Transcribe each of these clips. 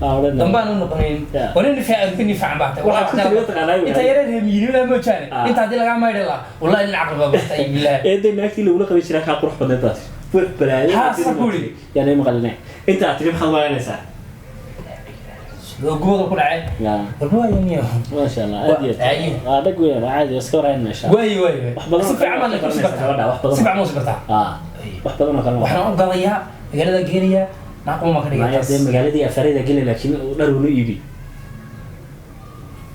dambaan u noqonayn wareeni fiican baatay inta yareed miyiina ma jaane inta hadii laga maydhay la wallahi in aqraba batay billaah eeday naagtii lagu qabay jiraa ka qurux badan taas wax balaayo yani ma qalnay inta atrib xalmaanaysaa go'do ku dhacay والله ما شاء الله عادي هذا قوي عادي اسكر عنا ان شاء الله واي wax badan si fiican ma ku si fiican ma sibirtaa wax badan oo kale waxaan u galayaa magaalada geeniya naqo ma ka dhigay magaaladii afarida gelin laakiin dhar uu iibi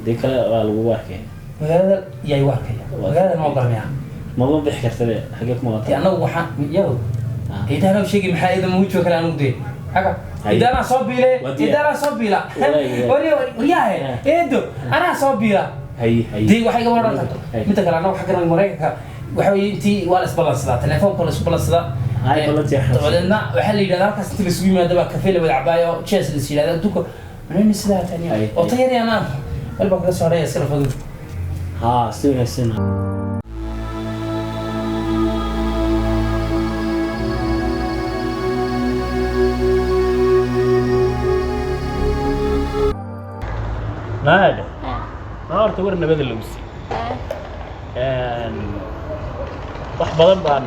dikala waa lagu waarkay magaalada yay waarkaya magaalada ma garanaya ma loo bixi kartay xageek ma wata anagu waxaan yado idana sheegi maxaa idin muujo kale anu dee حاجة إذا أنا صبيلة إذا أنا صبيلة ورياه إيدو أنا صبيلة هي دي واحد مرة متى كان أنا وحكينا المريكا وحوي تي والس بلس ذا تلفون بلس ذا هاي بلس يا طبعا لا وحلي إذا ذاك استلي سوي ما دبا كفيلة بالعباية تشيس الشيء هذا دوك من السلاح ثانية وطيري أنا قلبك بس عليه يصير فضول ها سوي السنة ما هذا ما أردت ورنا بدل لوسي wax badan baan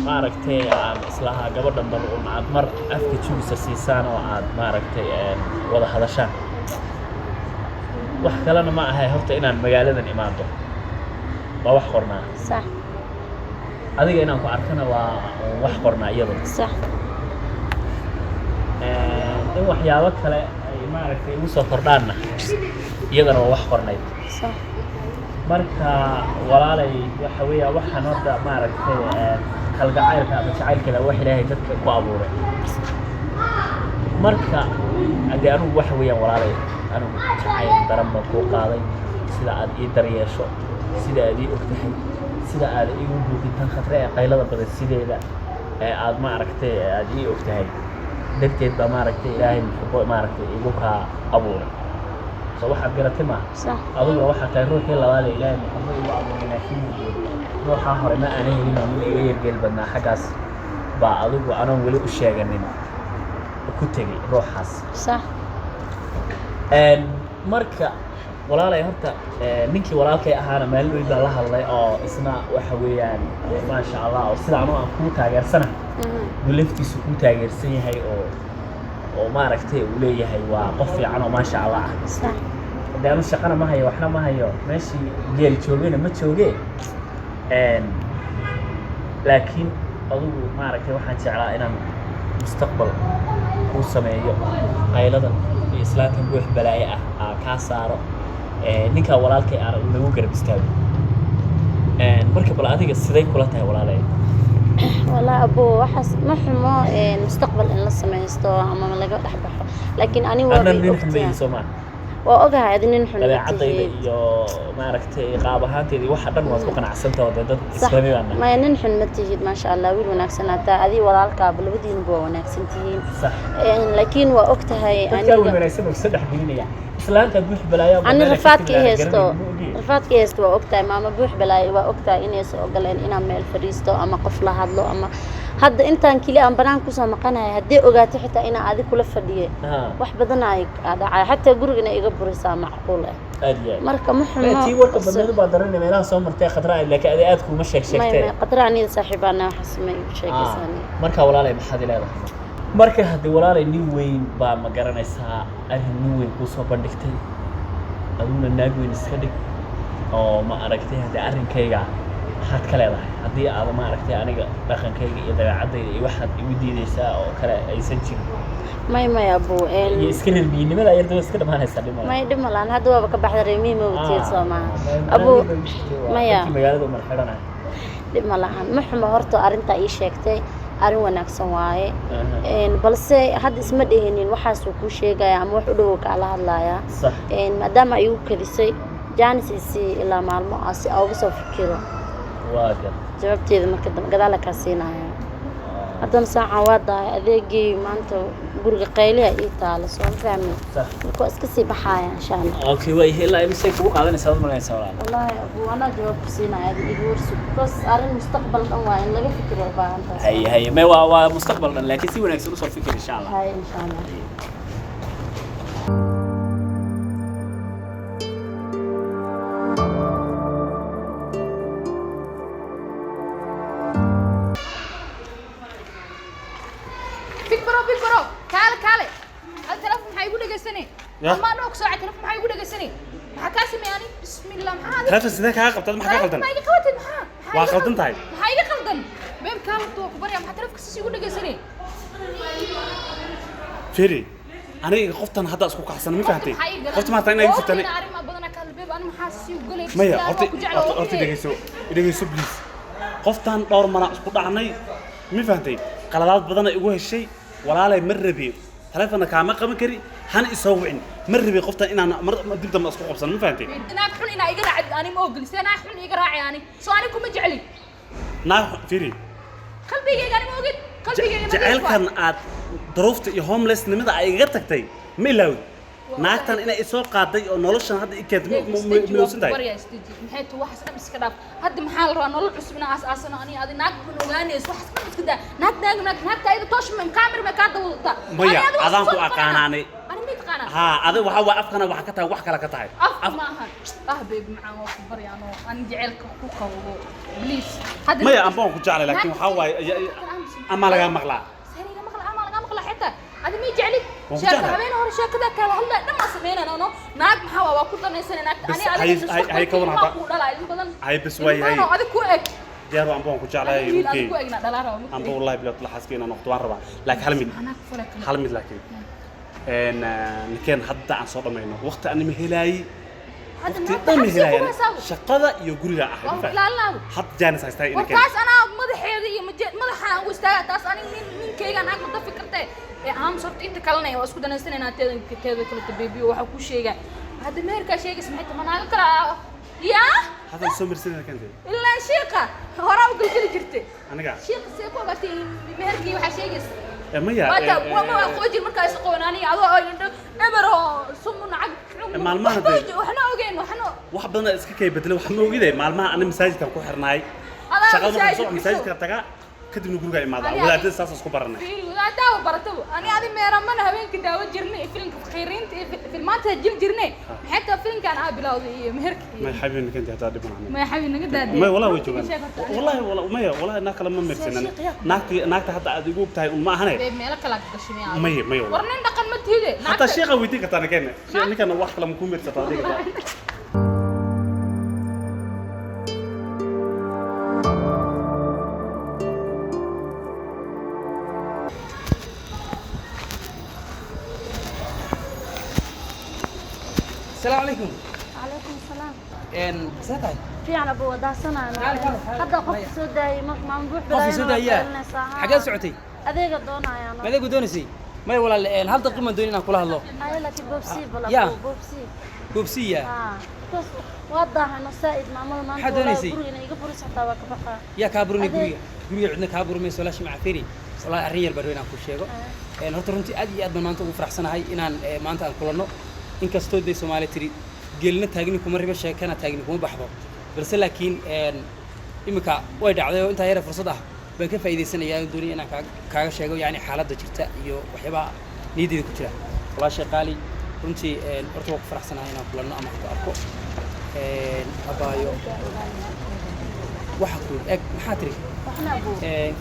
maaragtay aan islaha gabadhan bal oo aad mar afka jubisa siisaan oo aad maaragtay wada hadashaan wax kalena ma ahay horta inaan magaaladan imaado waa wax qornaa sax adiga inaan ku arkana waa wax qornaa iyada sax in waxyaabo kale ay maaragtay ugu soo kordhaanna iyadana waa wax qornayd sax marka walaalay waxa weeyaa waxaan horta maaragtay kalgacaylka ama jacaylka wax ilaahay dadka ku abuuray marka hadii anu waxa weeyaan walaalay anu jacayl daran ma ku qaaday sida aad ii daryeesho sida aad ii ogtahay sida aad iigu buufintaan khatar ee qaylada badan sideeda ee aad maaragtay aad ii ogtahay darteed ba maaragtay ilaahay muxuu maaragtay igu ka abuuray waxaad garatay ma adigu waxa tahay ruuxii labaad ee ilaahay muxuu igu abuuray laakiin ruuxa hore ma aanay helin oo iga yargeel badnaa xagaas ba adigu aanan wali u sheeganin ku tagay ruuxaas sax marka walaalay horta ninkii walaalkay ahaana meel weyn baa la hadlay oo isna waxa weeyaan ma sha Allah oo sida aan ku taageersana gulaftiisu ku taageersan yahay oo maaragtay uu leeyahay waa qof fiican oo ma sha Allah ah sax hadaan shaqana ma hayo waxna ma hayo meeshii geel joogayna ma joogee laakiin adigu maaragtay waxaan jeclaa inaan mustaqbal ku sameeyo qayladan iyo islaamka buux balaaye ah ka saaro ninka walaalkay aan ugu garab istaago marka bal adiga siday kula tahay walaalay والله أبو وحس محمو مستقبل إن لسه ما يستوى أما لقى أحبه لكن أنا وأوجها هذين نحن عطي يو ما عرفت قابها تدي واحد دم واسبقنا عسلته وده إسلامي أنا ما ينحن متجد ما شاء الله ويل وناكسنا تا هذه ولا الكابل ودي نبوا وناكسنتين صح لكن وقتها يعني أنا من يسمى صدق بيني يعني إسلام تبوح بلايا أنا رفعت كيستو رفعت كيستو وقتها ماما بوح بلايا وقتها إني سأقول إن أنا مال فريستو أما قفلة هذلو أما هذا أنت كلي أم بنان كوسا مقنع هدي أوقات حتى إنا هذه كل فردية واحد بدنا هذا حتى جورجنا يقبل سامع معقولة مركب محمد تي ورك بدنا بادرنا ميلان سو مرتاح خطراء لك أدياتكم مش شيك ما قطراني صاحبنا حسمي شيء ثاني مركب ولا لا محد لا marka hadii walaalay nin weyn baa ma garanaysaa arrin nin weyn ku soo bandhigtay aduna naag weyn iska dhig oo ma aragtay hadii arrinkayga waxaad ka leedahay hadii aad ma aragtay aniga dhaqankayga iyo dabeecadayda iyo waxaad igu diidaysaa oo kale aysan jirin ما أبو iska reerbiinimada ayada iska dhamaanaysa dhimo ما يدم لان هذا هو كبحر ريمي موتير سما أبو ما يا magaalada mar xirana dhimo la'aan maxma horto arinta ay sheegtay arin wanaagsan waaye balse hadda isma dhehinin waxaas uu ku sheegay ama wax u dhow ka la hadlaya maadaama ay u kadisay jaanisisi ilaa maalmo asi ugu soo fikiro waaga jawaabteeda marka gadaal ka siinaya hadan saaca wada adeegii maanta guriga qayliya ii taalo soo fahmi ko iska sii baxaya insha Allah okay way ilaa imsay ku qaadanaysaa malaysa wallahi abu ana jawaab siinaya igu warsu bas arin mustaqbal dhan waa in laga fikiro baahantaas hay ma waa mustaqbal dhan laakiin si wanaagsan u soo fikir insha Allah hay insha Allah big bro kaale التلفون حيقول لك السنه ما نوك ساعه التلفون حيقول لك السنه maxaa ka sameeyani bismillah maxaa taleefon sidee kaa qabtad maxaa ka qaldan ma iga qabatid maxaa waa qaldan tahay maxaa iga qaldan beeb kaa wato ku bariya maxaa taleefonka si ugu dhageysanay firi aniga qoftan hadda isku kacsan ma fahantay qofta ma tahay inay fitane arima badana ka beeb ani maxaa si ugu galay maya horta dhageyso please qoftan dhowr mara isku dhacnay ma fahantay qaladaad badan ay ugu heshay walaalay mar rabi taleefona kaama qaban kari han isoo wicin mar rabi qoftan inaan dib dambe isku qabsan ma fahantay inaad xun inaa iga raacid ani ma ogol seenaa xun iga raaci ani soo ani kuma jecli naa firi qalbigayga ani ma ogid qalbigayga jacaylkan aad daruufta iyo homelessnimada ay iga tagtay ma ilaawid naagtan inay isoo qaaday oo noloshan hadda i keentay milowsan tahay maxay tu waxaas dhan iska dhaaf hadda maxaa la rabaa nolol cusub inaa aas-aasano ani adi naag bun ogaanayso waxaas dhan iska daa naagta ayada toosh kaamir may kaa dawadataa maya adaan ku aqaanaanay ani mid qaana haa adiga waxa waa afkana waxa ka tahay wax kale ka tahay af maahan beeb macaan waa ku baryaano ani jaceylka ku qabo please maya ambaan ku jeclay laakiin waxa waaye ama laga maqlaa حتى هذا ما يجعلك شاكة هبين هور شاكة ذاك هلا لما سمينا أنا ناق محاوى وكل ضمن سنة ناق أنا هاي كون هذا هاي بس وين هاي هذا كويك جارو أم بون كجعله يمكن أم بون والله بلا طلع حسكينا نقطة ربع لكن حلمي لكن إن نكين حتى عن صوت منه وقت أنا مهلاي وقت أنا مهلاي شقة يقول لا أحد لا حط جانس هاي وكاس أنا مدحي مدحها وستاء تاس أنا من كيجا ناق مضى فكرته أهم صرت أنت كلنا وأسكت أنا سنة ناتي كتابة كل تبيبي وحكوا شيء هذا ميركا شيء سمعت ما ناقرأ يا هذا السمر سنة كنتي إلا شيقة هراء وقلت لي جرتي أنا قاعد شيق سيكو بتي ميركي وحشيقس ميا وما خوجي المركز قواناني هذا نمره سمون عق مالمها وحنا اوجين وحنا واحد بدنا اسكي بدل waxa ma ogide maalmaha ana masaajidka ku xirnaay shaqada masaajidka taga kadib nugu guriga imaada wadaadada saas isku baranay wadaadada barato ani adi meeramana habeenka daawo jirnay filmka khayriinta filmaanta jirnay xataa filmkan aa bilowday iyo meherki ma xabin kanta hada dhiban ma xabin naga daadey ma wallahi way joogan wallahi na kala ma meersanan naagta hadda aad igu tahay ma ahane meel kala gashay ma warnin dhaqan ma tiide hatta sheekha weydii kartaa nakeen ninkan wax kala ma ku meersataa adiga السلام عليكم. عليكم السلام. ساتاي. في على أبو وداسنا هذا قف سوداي ما نروح بلا. قف سوداي يا. حاجة سعودي. أذيك دونا يا أنا. ماذا قدونسي؟ ما يقول هل تقيم من دوننا كلها الله. هاي لك بوبسي بلا. يا. بوبسي. بوبسي يا. بس واضح إنه سائد معمول ما. حدونسي. يقبل حتى وكبقى. يا كابروني قوي عندنا كابرو ما يسولاش مع فيري. والله الرجال بدونا كل شيء. هرترنتي أدي أدنى ما أنتم فرح سنة هاي إن ما أنت كلنا. إن كستود دي سومالي تري قلنا تاجني كمرة بس كنا تاجني كم بحضر بس لكن إمك وايد عذاب وأنت هيرا فرصة بكيف إذا سنة يا دوني أنا كاغ شيء يعني حالات دجرتا يو وحبا نيدي كتير والله شيء قالي كنتي أرتوق فرح سنة هنا كلنا أما أركو أبايو وحكول محاتري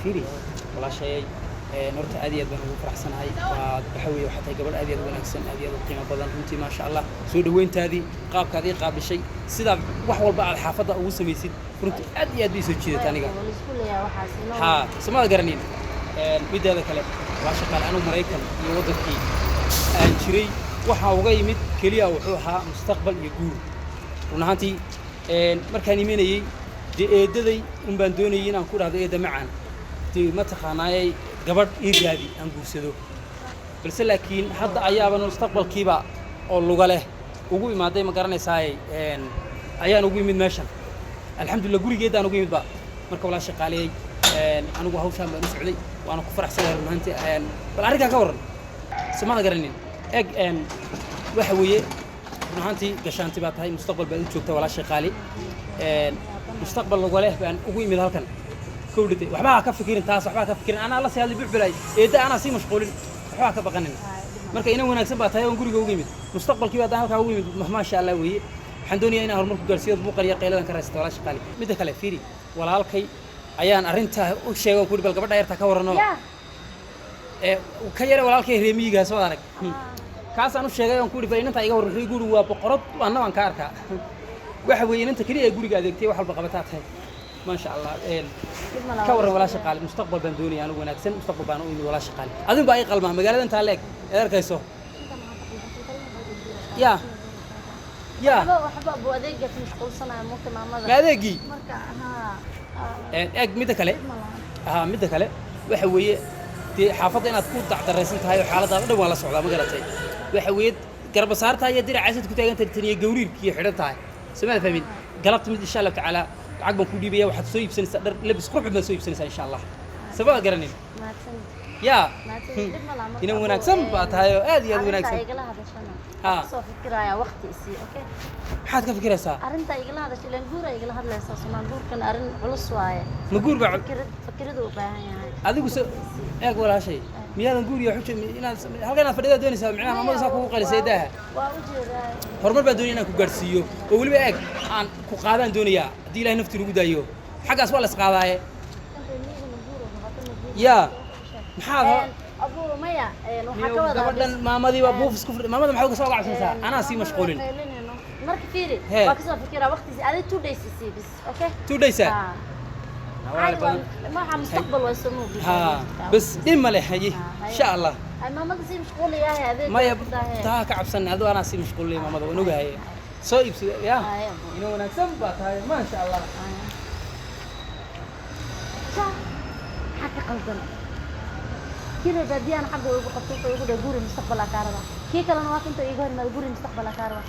فيري والله شيء نورتا أدياد بنو فرح سنة هاي وبحوي وحتى قبل أدياد ونكسن أدياد القيمة بدن أنتي ما شاء الله سود وين تادي قاب كذي قاب شيء سيدا وحول بقى الحافظة أو سميسين كنت أدياد بيسوي كذا تاني قال ها سمع القرنين بدي هذا كلام وعشان قال أنا مريكان يوضح كي شري وحاوغي مد كليا وحوها مستقبل يقول ونهانتي مركاني مني دي بندوني أنا كل هذا إذا معنا دي ما تخاناي قبل إيجابي أنقول سدو بس لكن حتى أيام المستقبل كيبا أو اللغة له وقوي ما دايما قرني ساي أيام وقوي من ماشان الحمد لله قولي جدا أنا وقوي من بقى مركب ولا شقالي أنا وهو شام بنسعودي وأنا كفرح سنة المهنتي بالعريقة كورن سمعنا قرنين وحوية المهنتي قشان تبات هاي مستقبل بنت شوكته ولا شقالي مستقبل اللغة له بأن وقوي من هالكن كودتي وحباها كفكرين تاس وحباها كفكرين أنا الله سهل بيع بلاي إذا أنا سي مشغولين وحباها كبقنين marka ina wanaagsan baa tahay oo guriga ugu yimid mustaqbalkii baa halka ugu yimid ma sha Allah weeye waxaan doonayaa inaan horumar ku gaarsiiyo muuqaal qayladan ka raastaa walaasha qaali mid kale fiiri walaalkay ayaan arinta u sheegay ku bal gabadha yarta ka warano ka yar walaalkay reemiga soo arag kaas aan u sheegay aan ku bal inta iga warray guriga waa boqorad anna waan ka arkaa waxa weeye inta kaliya guriga adeegtay wax walba qabataa tahay ما شاء الله كور ولا شقال مستقبل بندوني أنا ونكسن مستقبل بنوني ولا شقال أظن باقي قلمه مقالة أنت عليك إيه كيسو يا وحبا أبو أديك مشغول صنع ممكن مع ماذا ما أديكي مركا ميدا كله ميدا كله وحوي حافظنا تكون تحت الرئيسين هاي وحالة هذا ولا صعدة ما قالت وحوي قرب صارتها يدير عايزة كنت أنت تني جورير كي حرتها سمعت فهمين قلبت من إن شاء الله تعالى عقب كودي بيا واحد سوي بسنة لبس قرب من سوي بسنة إن شاء الله سباق قرنين يا هنا وناكسم بعد هاي هذه وناكسم صوف فكرة يا وقتي إسي أوكي حد كفكرة سا أرنت يقول هذا شيء لنجورة يقول هذا الأساس منجور كان أرن على صوايا نجور بعد فكرة دوبها يعني هذا بس أقول ولا شيء مياه نجور يا حوش هل كنا فريدة دوني سا معنا ما مسافو قال سيدها هرمر بدوني أنا كوجرسيو وقول بيك عن كقادان دنيا دي له نفتي رجودا يو حاجة أسوأ لسقاضاء يا محاضر أبو ميا وحكوا قبل ما ماضي أبو في سكوف ما ماضي محاول كسوق عشان ساعة أنا أسي مشغولين مرك فيري وكسر فكرة وقتي أنا 2 days سي بس أوكي 2 days ما عم مستقبل ويسموه ها بس دم له هي إن شاء الله ما ماضي سي مشغول يا هذا ما يب تاك عبسنا هذا أنا سي مشغول لي ما ماضي ونوجه هي صايب يا إنه نكسب هاي ما شاء الله حتى قلبنا كذا بدي أنا حقه يبغى قطوطه يقول يقول مستقبل أكاربا كي كلا نواك أنت يقول ما يقول مستقبل أكاربا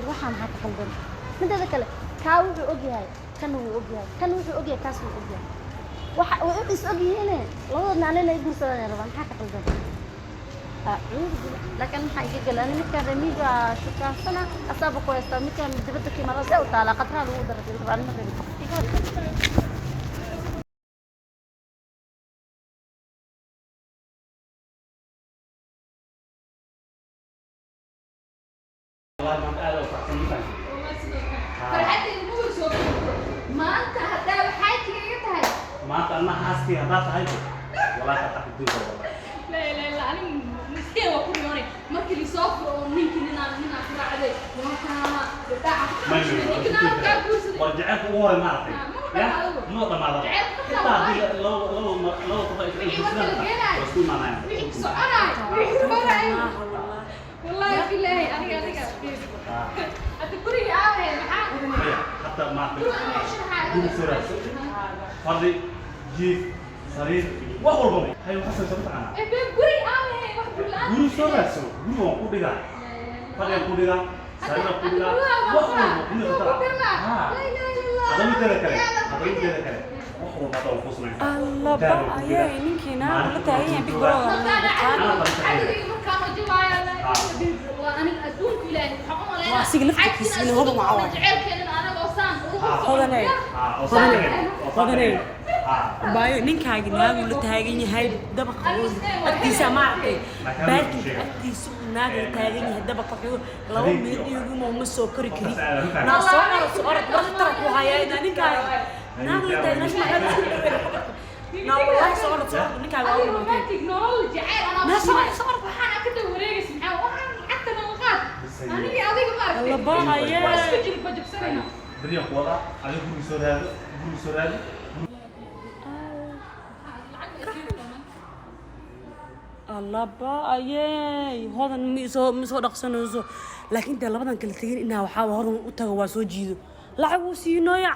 روح عم حتى قلبنا من هذا كله كاو في أوجي هاي كانوا في أوجي كاس في أوجي وإيش أوجي هنا لو نعلنا يقول سلام يا رب حتى قلبنا لكن حقيقة لأن مكان رميجا شكرا سنة أصابك ويستا مكان دبتك مرة زوجة على قطرها الودر في القرآن المغربي ما أنت هذا حياتي كده ما أنت أنا حاسكي هذا هاي ولا تحدي لا أنا مستوى كل يوم ما كل يسافر وممكن إن أنا عليه ورجعت أول ما أعرف يا مو طبعا لو طبعا والله بالله أنا أتذكري حتى ما فضي جيف سرير وأول بمي هاي وحسن سبتنا بقولي guru sore so guru aku diga pada aku diga saya aku diga wah ini betul ada ni kere wah mata aku senang Allah ba ayah ini kena lu tahu yang big bro واسيق لفتك يسميني هو معاون هذا بايو ninkaaga naagu la taagan yahay dabaqa agtiisa ma arkay baarki agtiisa naagu taagan yahay dabaqa wuxuu laba midigu ma soo kori kari na soo orod waqtar ku hayayna ninkaaga naagu la taagan ma na wallahi soo orod ninkaaga waa ma technology ana soo orod waxaan ka wareegis maxaa waxaan xataa nalqaad aniga adiga ma arkay Allah ba ayay isku jir bajabsanayna beriya wada adiga guru soo raadi الله با ayay hodan mi soo dhaqsanayso laakiin inta labadan kala tagin inaa waxa horan u tago waa soo jiido lacag uu siinoya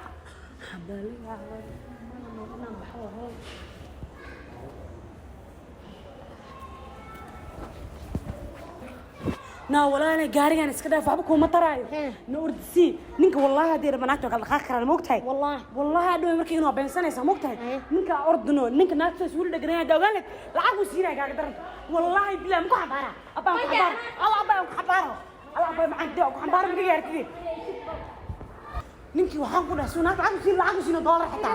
نا والله أنا قاري أنا إسكده فابك هو مطرعي نورد سي نينك والله هذه ربناته قال خاك كرا موقتها والله هذا مركي إنه بين سنة سموقتها نينك أردنو نينك ناس سول دقناه دوغانك لعبوا سينا قاعد درن والله بلا مكو حبارة أبا حبارة الله أبا حبارة الله أبا معك دوغ حبارة مدري يركضي نينك وحام كنا سونات لعبوا سينا دولار حتى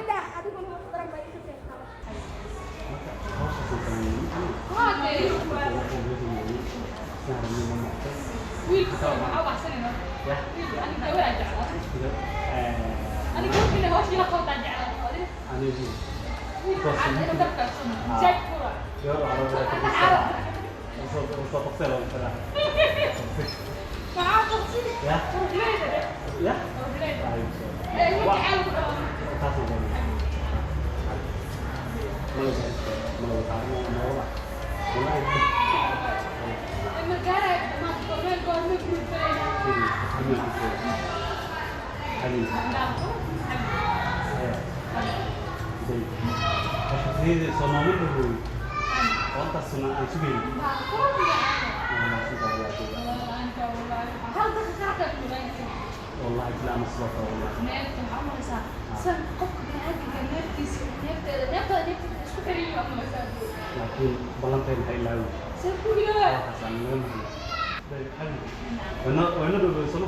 والله لا مصلحة والله لكن بلانتين هاي لا وانا دو بسمع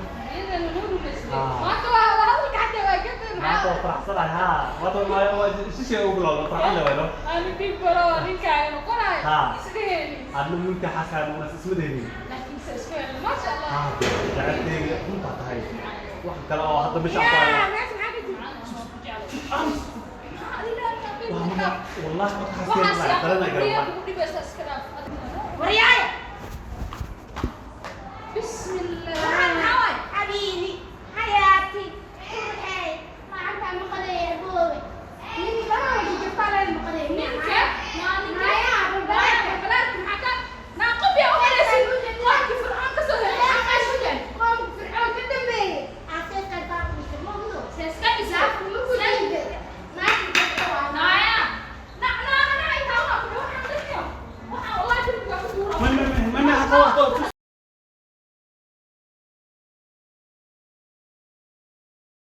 ما تو فرح صراحة ها ما تو ما شيء أقول له فرح له ولا أنا في برا نكاين وقرأ ها. سديني أنا ممكن حسن ولا اسمه ديني لكن سأسكر ما شاء الله قعدت كنت هاي واحد كلا حتى مش يا عارف ناس حاجة والله ما تحسين لا ترى ورياي بسم الله